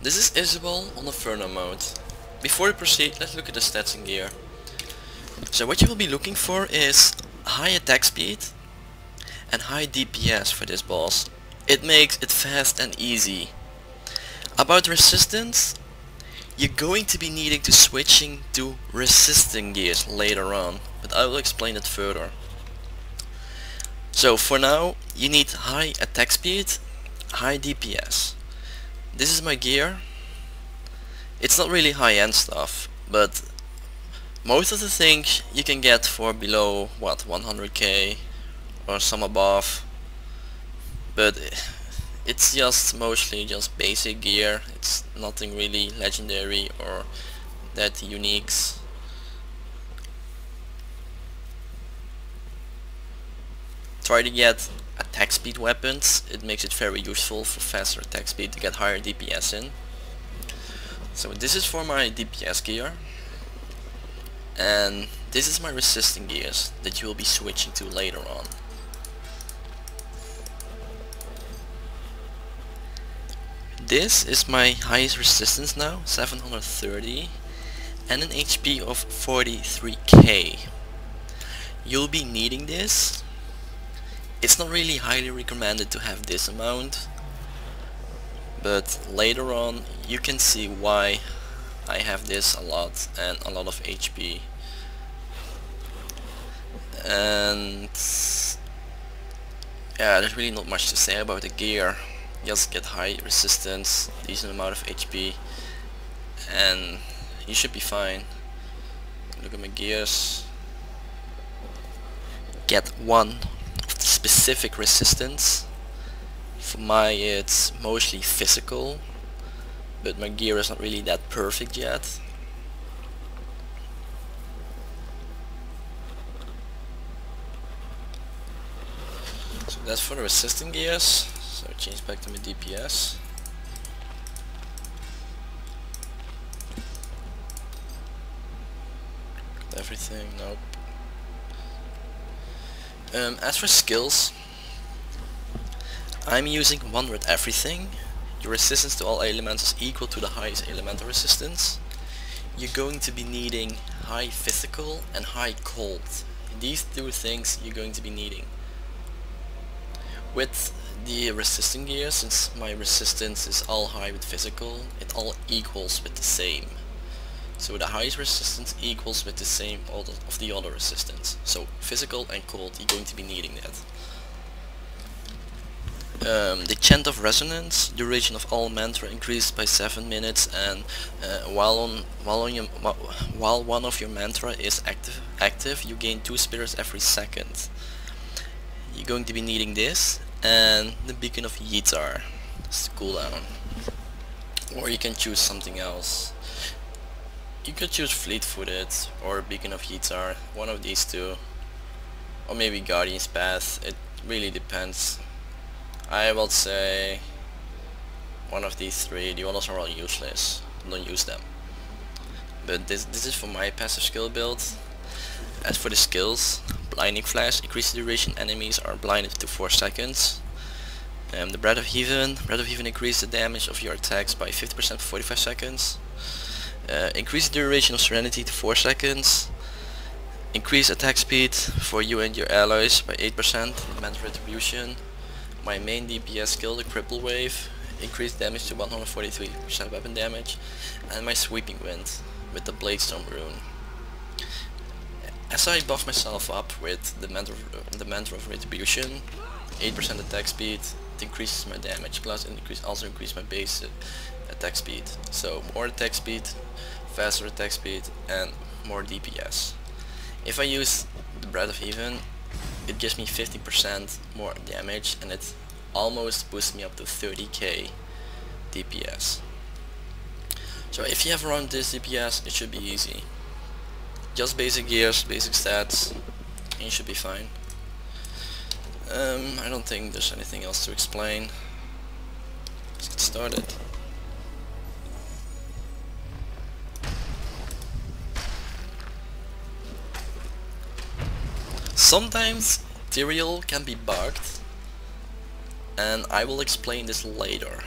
This is Izual on Infenro mode. Before we proceed, let's look at the stats and gear. So what you will be looking for is high attack speed and high DPS for this boss. It makes it fast and easy. About resistance, you're going to be needing to switching to resisting gears later on, but I will explain it further. So for now, you need high attack speed, high DPS. This is my gear. It's not really high-end stuff, but most of the things you can get for below, what, 100k or some above. But it's just mostly just basic gear. It's nothing really legendary or that unique. Try to get attack speed weapons. It makes it very useful for faster attack speed to get higher DPS in. So this is for my DPS gear, and this is my resisting gears that you will be switching to later on. This is my highest resistance now, 730, and an HP of 43k. You'll be needing this. It's not really highly recommended to have this amount, but later on you can see why I have this a lot and a lot of HP. And yeah, there's really not much to say about the gear. Just get high resistance, decent amount of HP, and you should be fine. Look at my gears. Get one of the specific resistance. For my it's mostly physical, but my gear is not really that perfect yet. So that's for the resistant gears. So change back to my DPS. Everything, nope. As for skills, I'm using 100 everything. Your resistance to all elements is equal to the highest elemental resistance. You're going to be needing high physical and high cold. These two things you're going to be needing. With the resisting gear, since my resistance is all high with physical, it all equals with the same. So the highest resistance equals with the same of the other resistance. So physical and cold, you're going to be needing that. The chant of resonance, duration of all mantra increased by 7 minutes, and while one of your mantra is active, you gain 2 spirits every second. You're going to be needing this, and the beacon of Yitar, it's the cooldown. Or you can choose something else. You could choose fleet-footed or beacon of Yitar, one of these two, or maybe Guardian's Path. It really depends. I will say one of these three. The others are all useless. Don't use them. But this is for my passive skill build. As for the skills, blinding flash, increase the duration enemies are blinded to 4 seconds. The breath of heaven increase the damage of your attacks by 50% for 45 seconds. Increase the duration of serenity to 4 seconds. Increase attack speed for you and your allies by 8%. Mental retribution. My main DPS skill, the cripple wave, increased damage to 143% weapon damage, and my sweeping wind with the bladestone rune. As I buff myself up with the mantra of retribution, 8% attack speed, it increases my damage, plus it also increases my base attack speed. So more attack speed, faster attack speed, and more DPS. If I use the Breath of Heaven, it gives me 50% more damage, and it almost boosts me up to 30k DPS. So if you have around this DPS, it should be easy. Just basic gears, basic stats, and you should be fine. I don't think there's anything else to explain. Let's get started. Sometimes Ethereal can be bugged, and I will explain this later.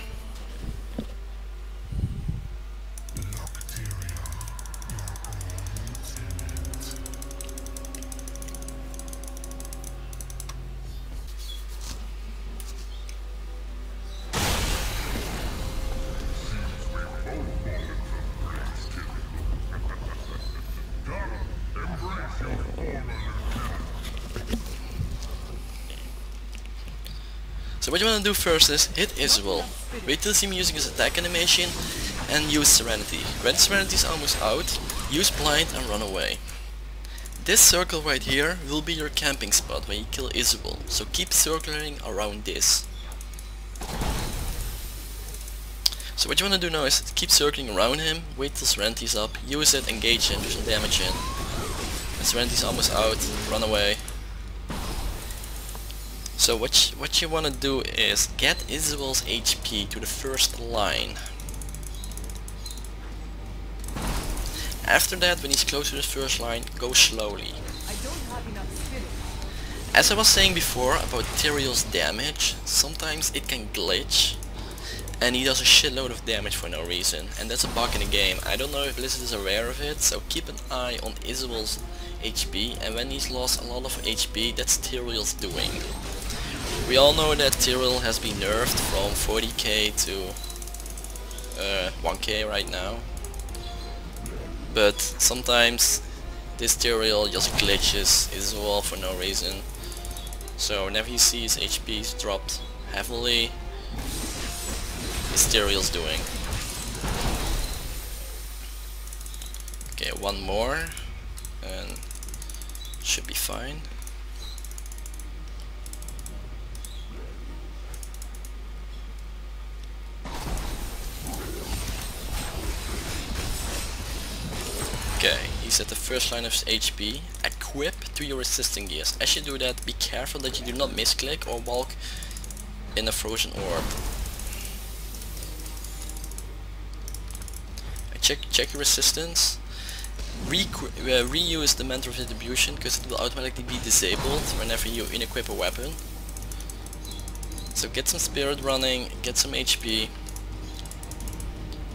So what you want to do first is hit Izual. Wait till you see him using his attack animation and use Serenity. When Serenity is almost out, use Blind and run away. This circle right here will be your camping spot when you kill Izual, so keep circling around this. So what you want to do now is keep circling around him, wait till Serenity is up, use it, engage him, do some damage in. When Serenity is almost out, run away. So what you want to do is get Izual's HP to the first line. After that, when he's close to the first line, go slowly. As I was saying before about Tyrael's damage, sometimes it can glitch and he does a shitload of damage for no reason, and that's a bug in the game. I don't know if Blizzard is aware of it, so keep an eye on Izual's HP, and when he's lost a lot of HP, that's Tyrael's doing. We all know that Tyrael has been nerfed from 40k to 1k right now. But sometimes this Tyrael just glitches Izual for no reason. So whenever you see his HP is dropped heavily, it's Tyrael's doing. Okay, one more and should be fine. Okay, he's at the first line of his HP. Equip to your resisting gears. As you do that, be careful that you do not misclick or walk in a frozen orb. Check your resistance. Reuse the Mantle of Distribution because it will automatically be disabled whenever you unequip a weapon. So get some spirit running, get some HP.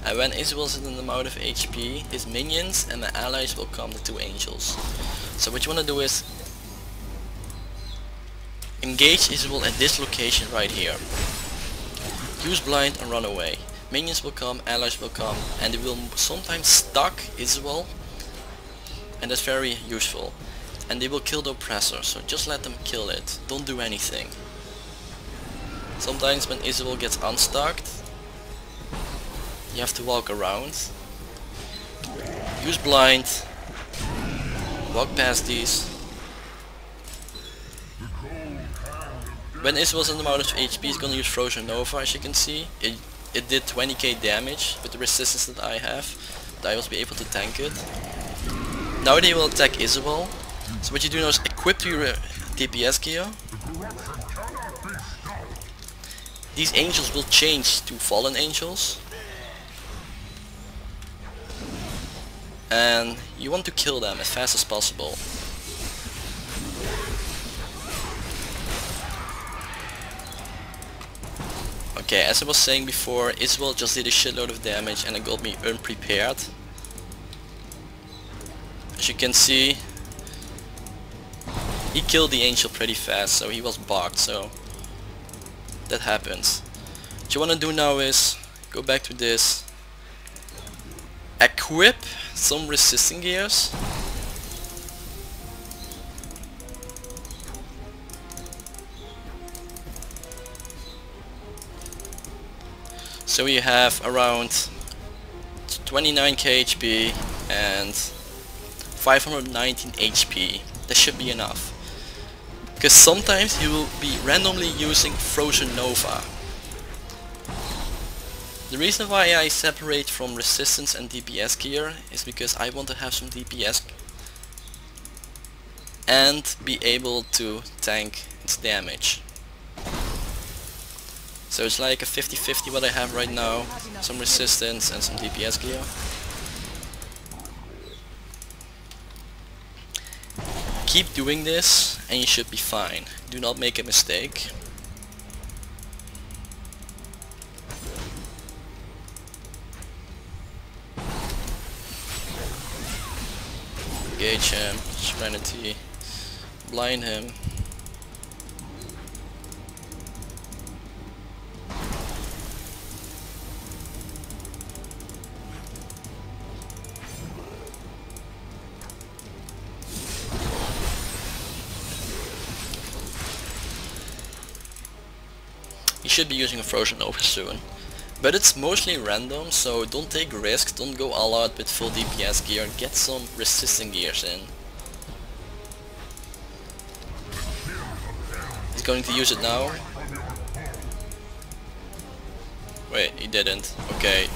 And when Izual is in an amount of HP, his minions and my allies will come, the two angels. So what you want to do is engage Izual at this location right here. Use blind and run away. Minions will come, allies will come, and they will sometimes stuck Izual, and that's very useful. And they will kill the oppressor, so just let them kill it. Don't do anything. Sometimes when Izual gets unstuck, you have to walk around. Use blind. Walk past these. When Izual's in the amount of HP, he's gonna use Frozen Nova, as you can see. It did 20k damage with the resistance that I have, but I will be able to tank it. Now they will attack Izual. So what you do now is equip your DPS gear. These angels will change to fallen angels. And you want to kill them as fast as possible. Okay, as I was saying before, Izual just did a shitload of damage and it got me unprepared. As you can see, he killed the angel pretty fast, so he was bugged, so that happens. What you want to do now is go back to this, equip some resisting gears. So you have around 29k HP and 519 HP. That should be enough. Because sometimes you will be randomly using Frozen Nova. The reason why I separate from resistance and DPS gear is because I want to have some DPS and be able to tank its damage. So it's like a 50-50 what I have right now, some resistance and some DPS gear. Keep doing this and you should be fine. Do not make a mistake. Engage him, Serenity, blind him. should be using a Frozen Nova soon. But it's mostly random, so don't take risks, don't go all out with full DPS gear, get some resistant gears in. He's going to use it now. Wait, he didn't. Okay.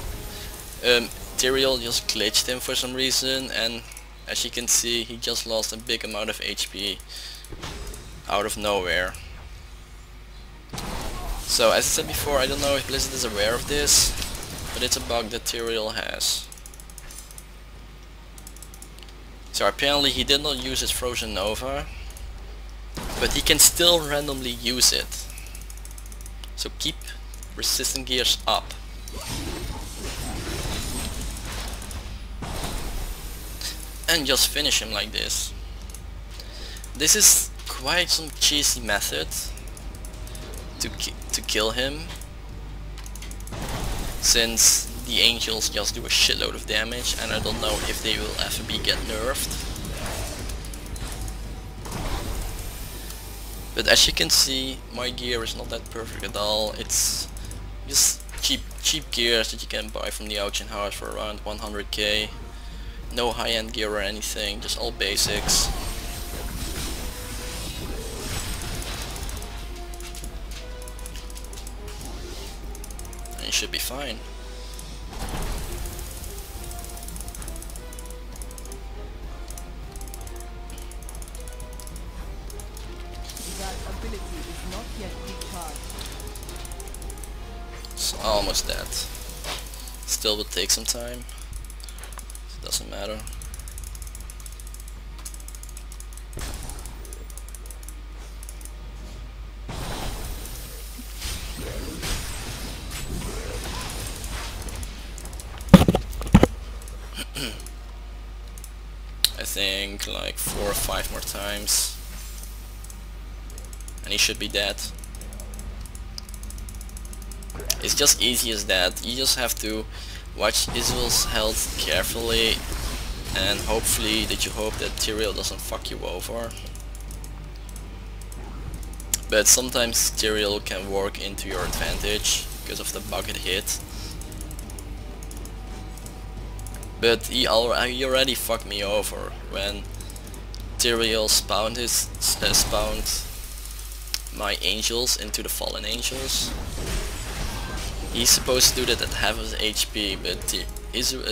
Tyrael just glitched him for some reason, and as you can see, he just lost a big amount of HP out of nowhere. So as I said before, I don't know if Blizzard is aware of this, but it's a bug that Tyrael has. So apparently he did not use his Frozen Nova, but he can still randomly use it. So keep resistant gears up. And just finish him like this. This is quite some cheesy method to kill him, since the angels just do a shitload of damage, and I don't know if they will ever get nerfed. But as you can see, my gear is not that perfect at all. It's just cheap gears that you can buy from the auction house for around 100k. No high-end gear or anything, just all basics. And you should be fine. That ability is not yet recharged. It's almost dead. Still will take some time. Doesn't matter. I think like 4 or 5 more times and he should be dead. It's just easy as that. You just have to watch Izual's health carefully, and hopefully that you hope that Tyrael doesn't fuck you over. But sometimes Tyrael can work into your advantage because of the bug it hit. But he already fucked me over when Tyrael spawned my angels into the fallen angels. He's supposed to do that at half his HP, but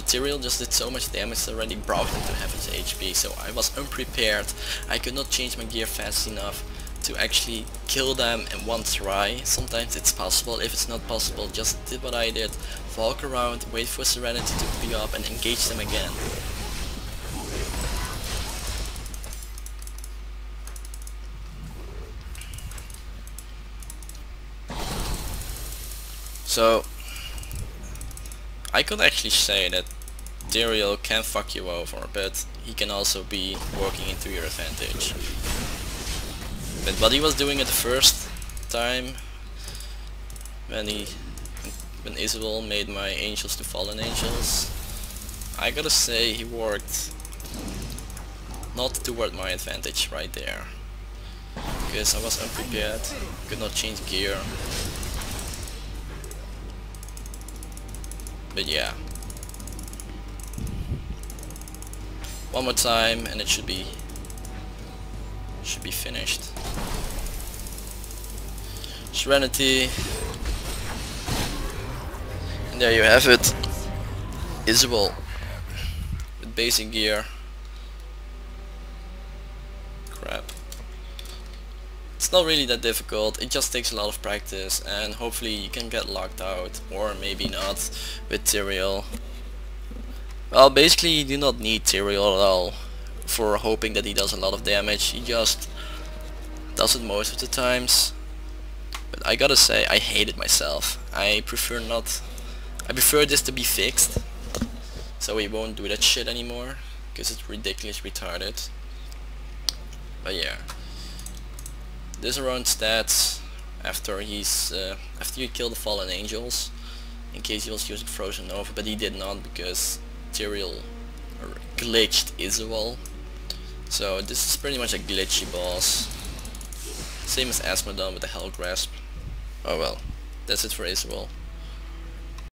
Tyrael just did so much damage that already brought him to half his HP, so I was unprepared. I could not change my gear fast enough to actually kill them in one try. Sometimes it's possible. If it's not possible, just did what I did. Walk around, wait for Serenity to be up and engage them again. So I could actually say that Tyrael can fuck you over, but he can also be working into your advantage. But what he was doing at the first time, when Izual made my angels to fallen angels, I gotta say he worked not toward my advantage right there, because I was unprepared, could not change gear. But yeah, one more time and it should be finished. Serenity, and there you have it. Izual with basic gear. Crap. It's not really that difficult, it just takes a lot of practice, and hopefully you can get locked out, or maybe not, with Tyrael. Well, basically you do not need Tyrael at all for hoping that he does a lot of damage. He just does it most of the times. But I gotta say, I hate it myself. I prefer this to be fixed, so we won't do that shit anymore, because it's ridiculously retarded. But yeah. This around stats after you kill the fallen angels, in case he was using Frozen Nova, but he did not because Tyrael glitched Izual. So this is pretty much a glitchy boss. Same as Asmodon with the Hell Grasp. Oh well. That's it for Izual.